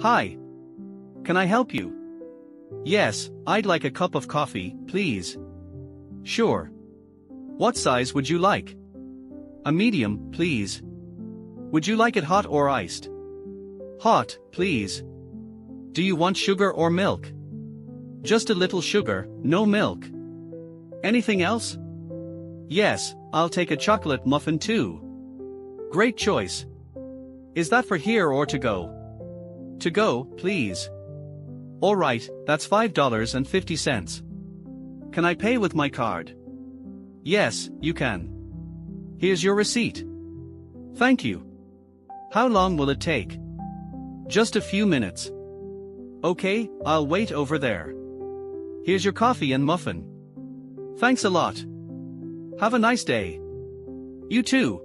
Hi. Can I help you? Yes, I'd like a cup of coffee, please. Sure. What size would you like? A medium, please. Would you like it hot or iced? Hot, please. Do you want sugar or milk? Just a little sugar, no milk. Anything else? Yes, I'll take a chocolate muffin too. Great choice. Is that for here or to go? To go, please. Alright, that's $5.50. Can I pay with my card? Yes, you can. Here's your receipt. Thank you. How long will it take? Just a few minutes. Okay, I'll wait over there. Here's your coffee and muffin. Thanks a lot. Have a nice day. You too.